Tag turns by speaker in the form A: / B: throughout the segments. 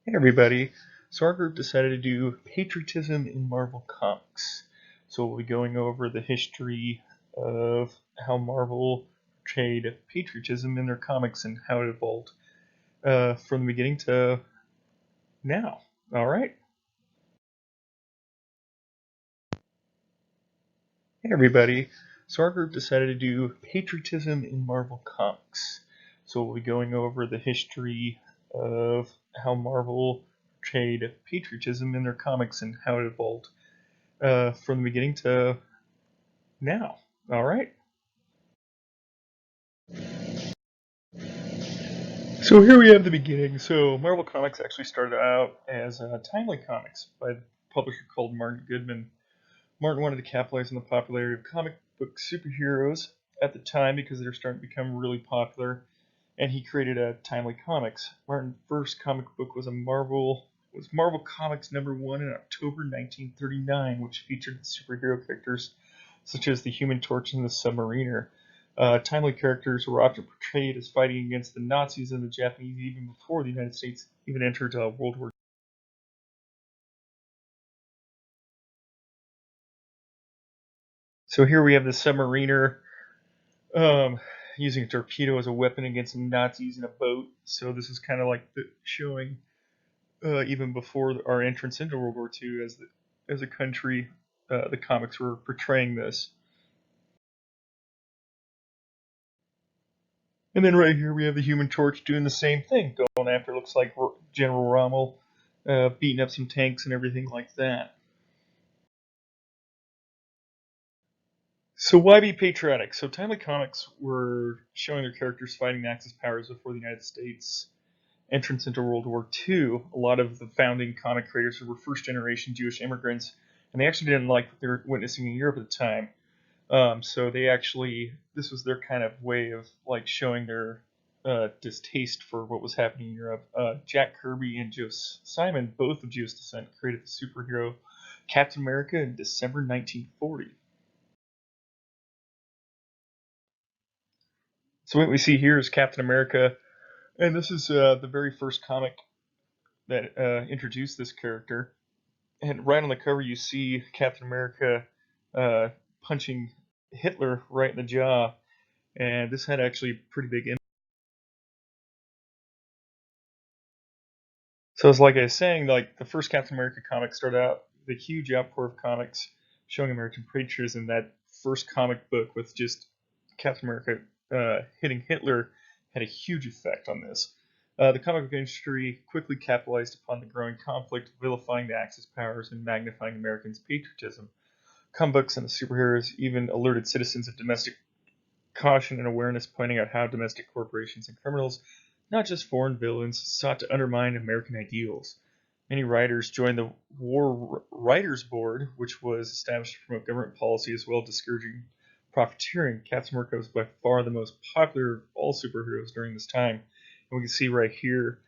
A: Hey everybody, so our group decided to do patriotism in Marvel Comics. So we'll be going over the history of how Marvel portrayed patriotism in their comics and how it evolved from the beginning to now. Alright? Hey everybody, so our group decided to do patriotism in Marvel Comics. So we'll be going over the history of how Marvel portrayed patriotism in their comics and how it evolved from the beginning to now. All right. So here we have the beginning. So Marvel Comics actually started out as Timely Comics by a publisher called Martin Goodman. Martin wanted to capitalize on the popularity of comic book superheroes at the time because they were starting to become really popular, and he created a Timely Comics. Martin's first comic book was Marvel Comics #1 in October 1939, which featured the superhero characters such as the Human Torch and the Submariner. Timely characters were often portrayed as fighting against the Nazis and the Japanese even before the United States even entered World War II. So here we have the Submariner using a torpedo as a weapon against some Nazis in a boat. So this is kind of like showing even before our entrance into World War II as a country, the comics were portraying this. And then right here we have the Human Torch doing the same thing, going after, looks like General Rommel, beating up some tanks and everything like that. So why be patriotic? So Timely Comics were showing their characters fighting Axis powers before the United States entrance into World War II. A lot of the founding comic creators were first-generation Jewish immigrants, and they actually didn't like what they were witnessing in Europe at the time. So this was their kind of way of like showing their distaste for what was happening in Europe. Jack Kirby and Joe Simon, both of Jewish descent, created the superhero Captain America in December 1940. So what we see here is Captain America, and this is the very first comic that introduced this character. And right on the cover, you see Captain America uh, punching Hitler right in the jaw, and this had actually a pretty big impact. So it's like I was saying, like the first Captain America comic started out the huge outpour of comics showing American patriotism. That first comic book with just Captain America hitting Hitler had a huge effect on this. The comic book industry quickly capitalized upon the growing conflict, vilifying the Axis powers and magnifying Americans' patriotism. Comic books and the superheroes even alerted citizens of domestic caution and awareness, pointing out how domestic corporations and criminals, not just foreign villains, sought to undermine American ideals. Many writers joined the War Writers Board, which was established to promote government policy as well as discouraging profiteering. Captain America was by far the most popular of all superheroes during this time. And we can see right here,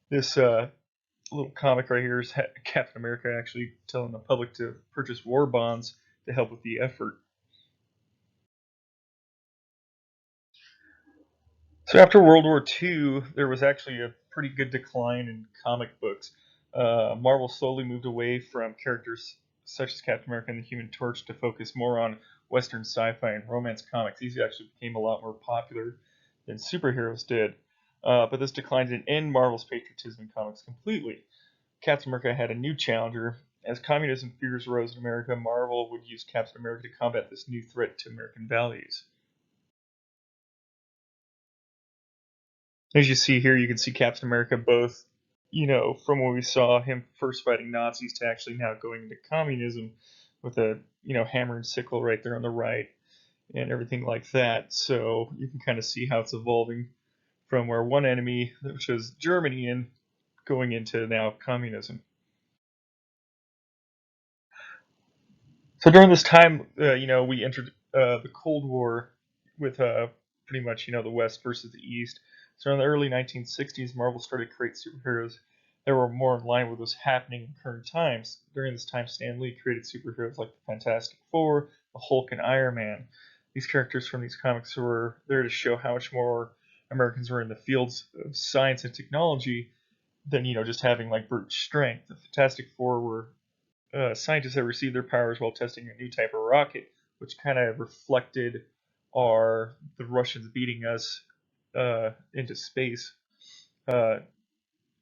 A: this little comic right here is Captain America actually telling the public to purchase war bonds to help with the effort. So after World War II, there was actually a pretty good decline in comic books. Marvel slowly moved away from characters such as Captain America and the Human Torch to focus more on Western sci-fi and romance comics. These actually became a lot more popular than superheroes did. But this decline didn't end Marvel's patriotism in comics completely. Captain America had a new challenger. As communism fears rose in America, Marvel would use Captain America to combat this new threat to American values. As you see here, you can see Captain America both, from when we saw him first fighting Nazis to actually now going into communism with a, hammer and sickle right there on the right and everything like that. So you can kind of see how it's evolving from where one enemy, which was Germany, and going into now communism. So during this time, we entered the Cold War with pretty much, the West versus the East. So in the early 1960s, Marvel started to create superheroes that were more in line with what's happening in current times. During this time, Stan Lee created superheroes like the Fantastic Four, the Hulk, and Iron Man. These characters from these comics were there to show how much more Americans were in the fields of science and technology than just having like brute strength. The Fantastic Four were scientists that received their powers while testing a new type of rocket, which kind of reflected the Russians beating us into space. Uh,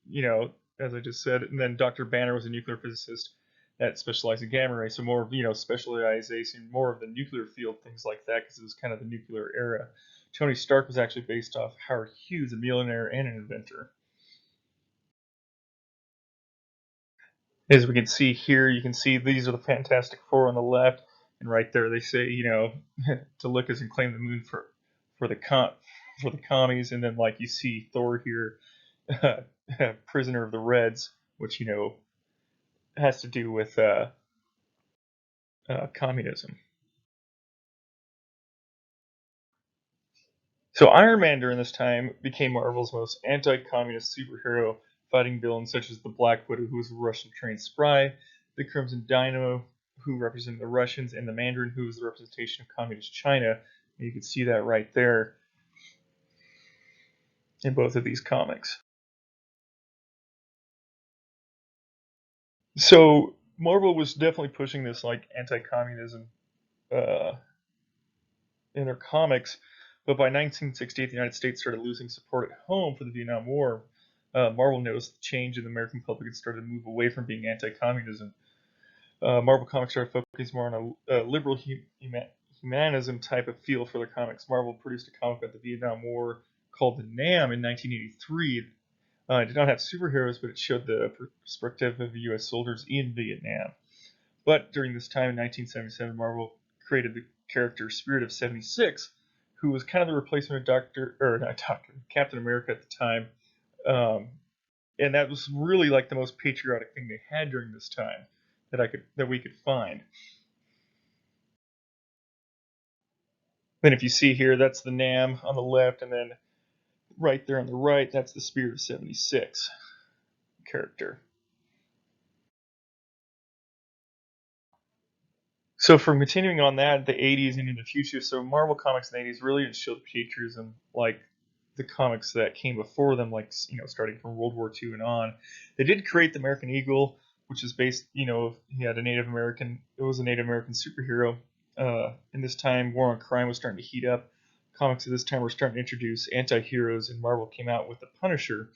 A: you know, as I just said, and then Dr. Banner was a nuclear physicist that specialized in gamma rays, so more of specialization, more of the nuclear field, things like that, because it was kind of the nuclear era. Tony Stark was actually based off Howard Hughes, a millionaire and an inventor. As we can see here, you can see these are the Fantastic Four on the left, and right there they say, to look us and claim the moon for the for the commies, and then like you see Thor here, prisoner of the Reds, which has to do with communism. So Iron Man during this time became Marvel's most anti-communist superhero, fighting villains such as the Black Widow, who was a Russian-trained spy, the Crimson Dynamo, who represented the Russians, and the Mandarin, who was the representation of communist China. And you can see that right there in both of these comics. So Marvel was definitely pushing this like anti-communism uh, in their comics, but by 1968, the United States started losing support at home for the Vietnam War. Marvel noticed the change in the American public and started to move away from being anti-communism. Marvel Comics started focusing more on a liberal humanism type of feel for their comics. Marvel produced a comic about the Vietnam War called The Nam in 1983. It did not have superheroes, but it showed the perspective of the U.S. soldiers in Vietnam. But during this time in 1977, Marvel created the character Spirit of 76, who was kind of the replacement of Captain America at the time. Um, and that was really like the most patriotic thing they had during this time that we could find. Then if you see here, that's the Nam on the left, and then right there on the right, that's the Spirit of 76 character. So from continuing on that, the 80s and into the future, so Marvel Comics in the 80s really didn't show the patriotism like the comics that came before them, like starting from World War II and on. They did create the American Eagle, which is based, he had it was a Native American superhero. In this time, war on crime was starting to heat up. Comics at this time were starting to introduce anti-heroes, and Marvel came out with the Punisher.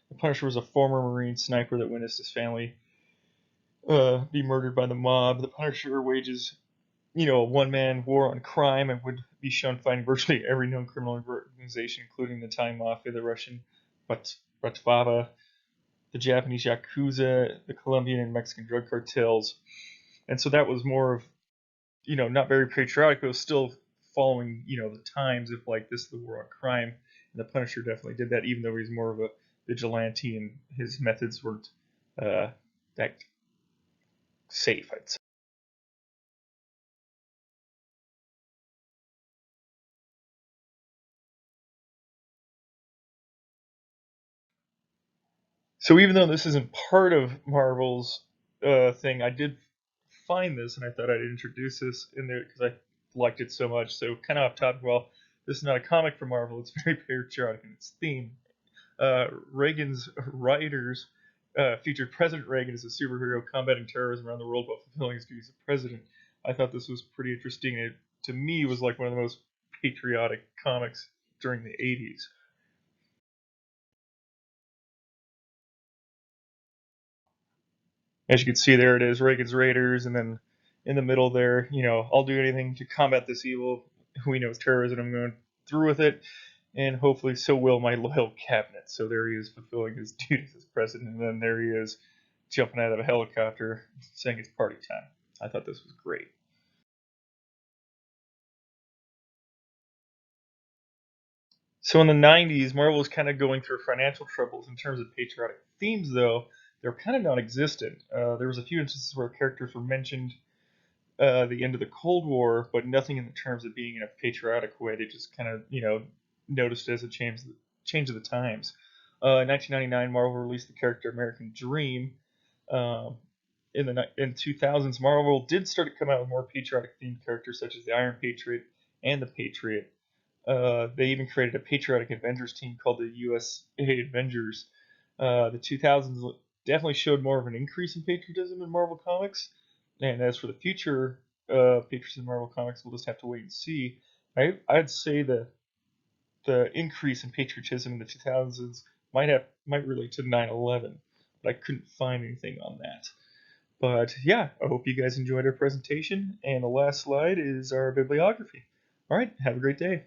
A: The Punisher was a former Marine sniper that witnessed his family be murdered by the mob. The Punisher wages a one-man war on crime and would be shown fighting virtually every known criminal organization, including the Thai Mafia, the Russian Bratva, the Japanese Yakuza, the Colombian and Mexican drug cartels. And so that was more of, not very patriotic, but it was still following, the times of like this is the war on crime. And the Punisher definitely did that, even though he's more of a vigilante and his methods weren't that safe, I'd say. So even though this isn't part of Marvel's thing, I did find this and I thought I'd introduce this in there because I liked it so much. So kind of off topic, well, this is not a comic from Marvel. It's very patriotic in its theme. Reagan's writers featured President Reagan as a superhero combating terrorism around the world while fulfilling his duties as president. I thought this was pretty interesting. It, to me, was like one of the most patriotic comics during the 80s. As you can see, there it is, Reagan's Raiders, and then in the middle there, I'll do anything to combat this evil. We know it's terrorism. I'm going through with it, and hopefully so will my loyal cabinet. So there he is fulfilling his duties as president, and then there he is jumping out of a helicopter saying it's party time. I thought this was great. So in the 90s, Marvel was kind of going through financial troubles in terms of patriotic themes, though. They're kind of non-existent. There was a few instances where characters were mentioned the end of the Cold War, but nothing in the terms of being in a patriotic way. They just kind of, noticed it as a change of the times. In 1999, Marvel released the character American Dream. Um, in 2000s, Marvel did start to come out with more patriotic themed characters such as the Iron Patriot and the Patriot. They even created a patriotic Avengers team called the USA Avengers. The 2000s definitely showed more of an increase in patriotism in Marvel Comics, and as for the future patriotism in Marvel Comics, we'll just have to wait and see. I'd say the increase in patriotism in the 2000s might relate to 9/11, but I couldn't find anything on that. But yeah, I hope you guys enjoyed our presentation, and the last slide is our bibliography. All right, have a great day.